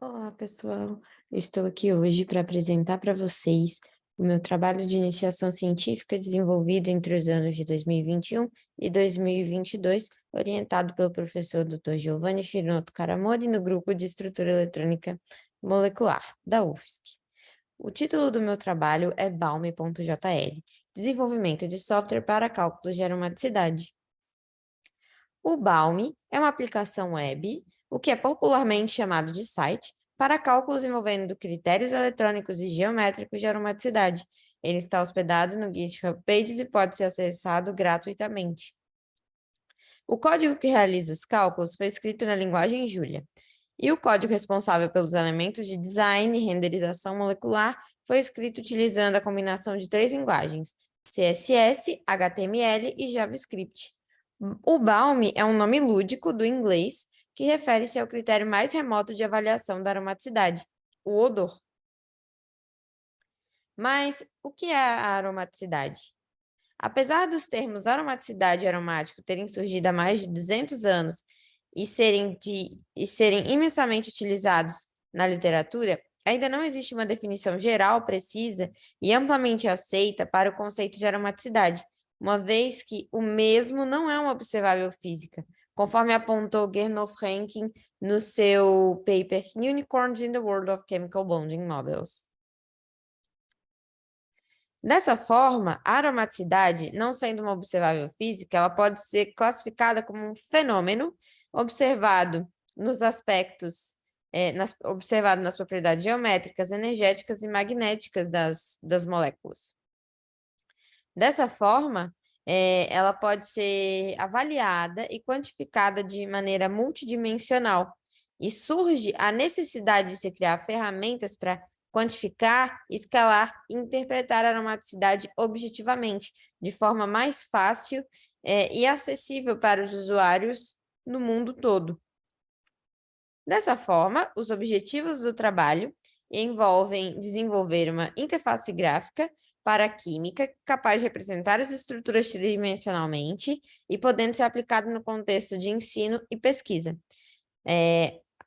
Olá, pessoal. Eu estou aqui hoje para apresentar para vocês o meu trabalho de iniciação científica desenvolvido entre os anos de 2021 e 2022, orientado pelo professor Dr. Giovanni Shinoto Karamori no grupo de Estrutura Eletrônica Molecular da UFSC. O título do meu trabalho é Balme.jl, Desenvolvimento de software para cálculos de aromaticidade. O Balme é uma aplicação web, o que é popularmente chamado de site, para cálculos envolvendo critérios eletrônicos e geométricos de aromaticidade. Ele está hospedado no GitHub Pages e pode ser acessado gratuitamente. O código que realiza os cálculos foi escrito na linguagem Julia, e o código responsável pelos elementos de design e renderização molecular foi escrito utilizando a combinação de três linguagens, CSS, HTML e JavaScript. O Balme é um nome lúdico do inglês que refere-se ao critério mais remoto de avaliação da aromaticidade, o odor. Mas o que é a aromaticidade? Apesar dos termos aromaticidade e aromático terem surgido há mais de 200 anos e serem imensamente utilizados na literatura, ainda não existe uma definição geral, precisa e amplamente aceita para o conceito de aromaticidade, uma vez que o mesmo não é uma observável física, conforme apontou Gernot Franken no seu paper Unicorns in the World of Chemical Bonding Models. Dessa forma, a aromaticidade, não sendo uma observável física, ela pode ser classificada como um fenômeno observado nos aspectos, observado nas propriedades geométricas, energéticas e magnéticas das moléculas. Dessa forma, ela pode ser avaliada e quantificada de maneira multidimensional, e surge a necessidade de se criar ferramentas para quantificar, escalar e interpretar a aromaticidade objetivamente, de forma mais fácil, e acessível para os usuários no mundo todo. Dessa forma, os objetivos do trabalho envolvem desenvolver uma interface gráfica para a química capaz de representar as estruturas tridimensionalmente e podendo ser aplicado no contexto de ensino e pesquisa.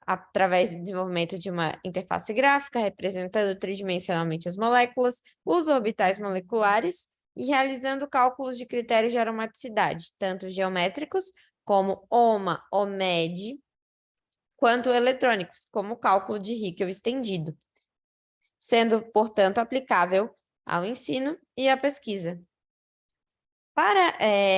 Através do desenvolvimento de uma interface gráfica representando tridimensionalmente as moléculas, os orbitais moleculares e realizando cálculos de critérios de aromaticidade, tanto geométricos como OMA, OMED, quanto eletrônicos, como o cálculo de Hickel estendido, sendo, portanto, aplicável ao ensino e à pesquisa. Para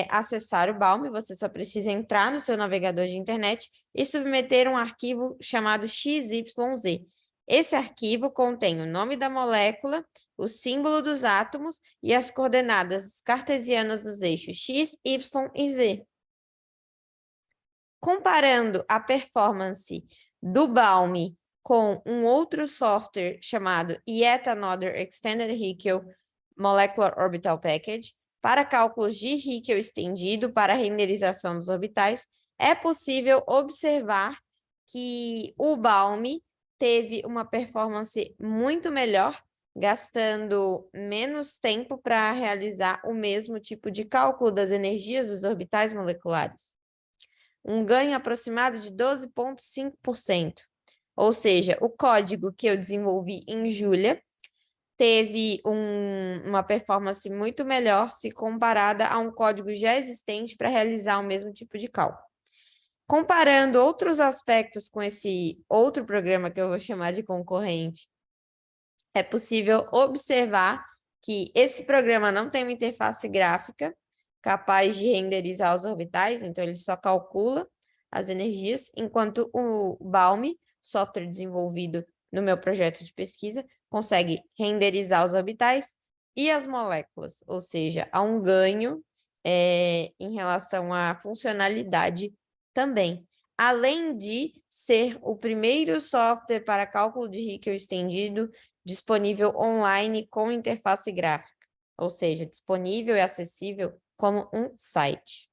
acessar o Balme, você só precisa entrar no seu navegador de internet e submeter um arquivo chamado XYZ. Esse arquivo contém o nome da molécula, o símbolo dos átomos e as coordenadas cartesianas nos eixos X, Y e Z. Comparando a performance do Balme com um outro software chamado Yet Another Extended Hickel Molecular Orbital Package, para cálculos de Hickel estendido para a renderização dos orbitais, é possível observar que o Balme teve uma performance muito melhor, gastando menos tempo para realizar o mesmo tipo de cálculo das energias dos orbitais moleculares. Um ganho aproximado de 12,5%. Ou seja, o código que eu desenvolvi em Julia teve uma performance muito melhor se comparada a um código já existente para realizar o mesmo tipo de cálculo. Comparando outros aspectos com esse outro programa que eu vou chamar de concorrente, é possível observar que esse programa não tem uma interface gráfica capaz de renderizar os orbitais, então ele só calcula as energias, enquanto o Balme, software desenvolvido no meu projeto de pesquisa, consegue renderizar os orbitais e as moléculas, ou seja, há um ganho em relação à funcionalidade também. Além de ser o primeiro software para cálculo de Hickel estendido disponível online com interface gráfica, ou seja, disponível e acessível como um site.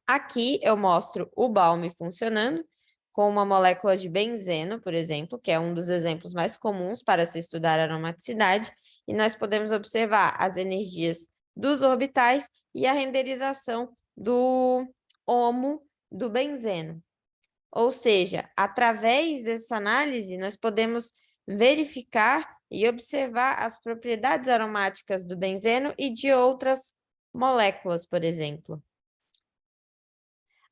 Aqui eu mostro o Balme funcionando com uma molécula de benzeno, por exemplo, que é um dos exemplos mais comuns para se estudar a aromaticidade, e nós podemos observar as energias dos orbitais e a renderização do HOMO do benzeno. Ou seja, através dessa análise, nós podemos verificar e observar as propriedades aromáticas do benzeno e de outras moléculas, por exemplo.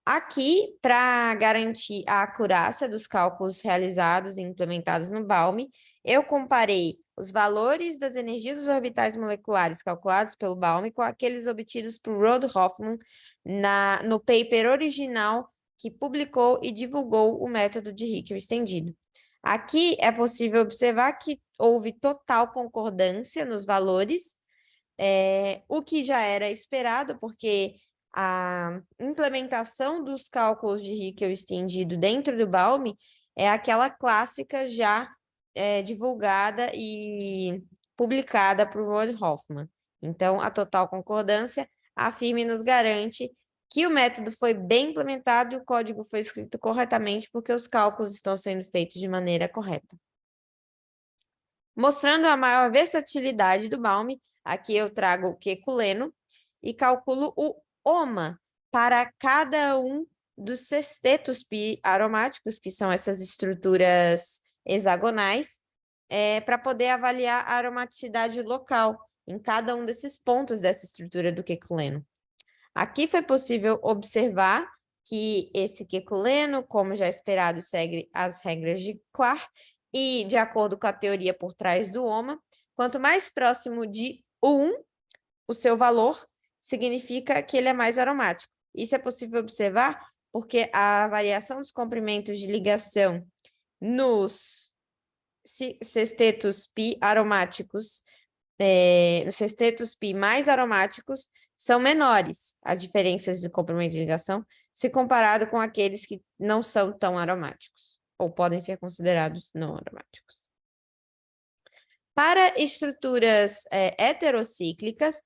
Aqui, para garantir a acurácia dos cálculos realizados e implementados no Balme, eu comparei os valores das energias dos orbitais moleculares calculados pelo Balme com aqueles obtidos por Rod Hoffman no paper original que publicou e divulgou o método de Hickel estendido. Aqui é possível observar que houve total concordância nos valores, o que já era esperado, porque a implementação dos cálculos de Hickel estendido dentro do Balme é aquela clássica já divulgada e publicada por Rod Hoffman. Então, a total concordância afirma e nos garante que o método foi bem implementado e o código foi escrito corretamente porque os cálculos estão sendo feitos de maneira correta. Mostrando a maior versatilidade do Balme, aqui eu trago o queculeno e calculo o OMA para cada um dos sextetos pi aromáticos, que são essas estruturas hexagonais, para poder avaliar a aromaticidade local em cada um desses pontos dessa estrutura do queculeno. Aqui foi possível observar que esse queculeno, como já esperado, segue as regras de Clark e, de acordo com a teoria por trás do OMA, quanto mais próximo de 1, o seu valor significa que ele é mais aromático. Isso é possível observar porque a variação dos comprimentos de ligação nos sextetos pi aromáticos, nos sextetos pi mais aromáticos, são menores as diferenças de comprimento de ligação se comparado com aqueles que não são tão aromáticos, ou podem ser considerados não aromáticos. Para estruturas heterocíclicas,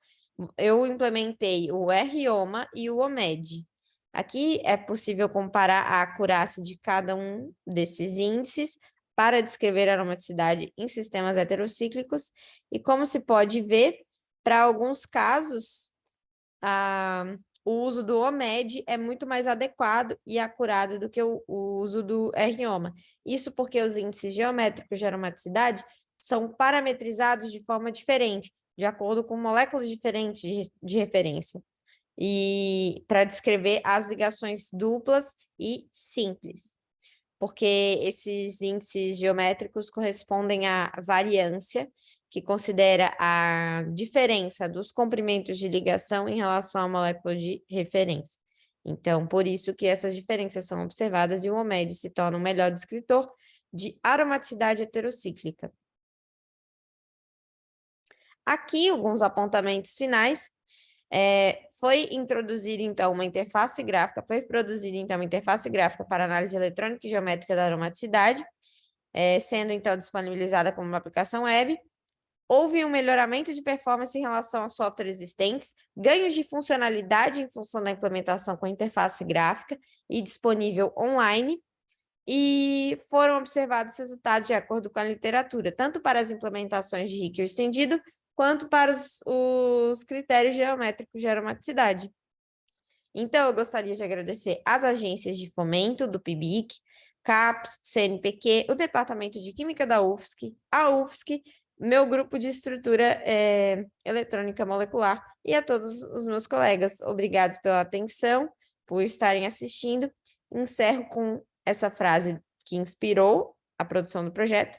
eu implementei o ROMA e o OMED. Aqui é possível comparar a acurácia de cada um desses índices para descrever a aromaticidade em sistemas heterocíclicos, e como se pode ver, para alguns casos, o uso do OMED é muito mais adequado e acurado do que o uso do ROMA. Isso porque os índices geométricos de aromaticidade são parametrizados de forma diferente, de acordo com moléculas diferentes de referência, e para descrever as ligações duplas e simples, porque esses índices geométricos correspondem à variância, que considera a diferença dos comprimentos de ligação em relação à molécula de referência. Então, por isso que essas diferenças são observadas e o OMED se torna um melhor descritor de aromaticidade heterocíclica. Aqui, alguns apontamentos finais. Foi introduzida, então, uma interface gráfica, foi produzida, então, uma interface gráfica para análise eletrônica e geométrica da aromaticidade, sendo, então, disponibilizada como uma aplicação web. Houve um melhoramento de performance em relação aos softwares existentes, ganhos de funcionalidade em função da implementação com interface gráfica e disponível online, e foram observados resultados de acordo com a literatura, tanto para as implementações de Hickel estendido, quanto para os critérios geométricos de aromaticidade. Então, eu gostaria de agradecer às agências de fomento do PIBIC, CAPES, CNPq, o Departamento de Química da UFSC, a UFSC, meu grupo de estrutura eletrônica molecular e a todos os meus colegas. Obrigados pela atenção, por estarem assistindo. Encerro com essa frase que inspirou a produção do projeto,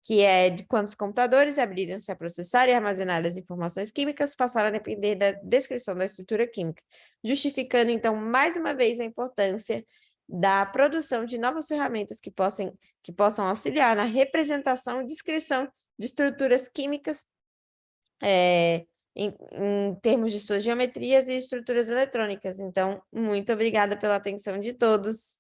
que é de quando os computadores abriram-se a processar e armazenar as informações químicas, passaram a depender da descrição da estrutura química, justificando, então, mais uma vez, a importância da produção de novas ferramentas que possam auxiliar na representação e descrição de estruturas químicas em termos de suas geometrias e estruturas eletrônicas. Então, muito obrigada pela atenção de todos.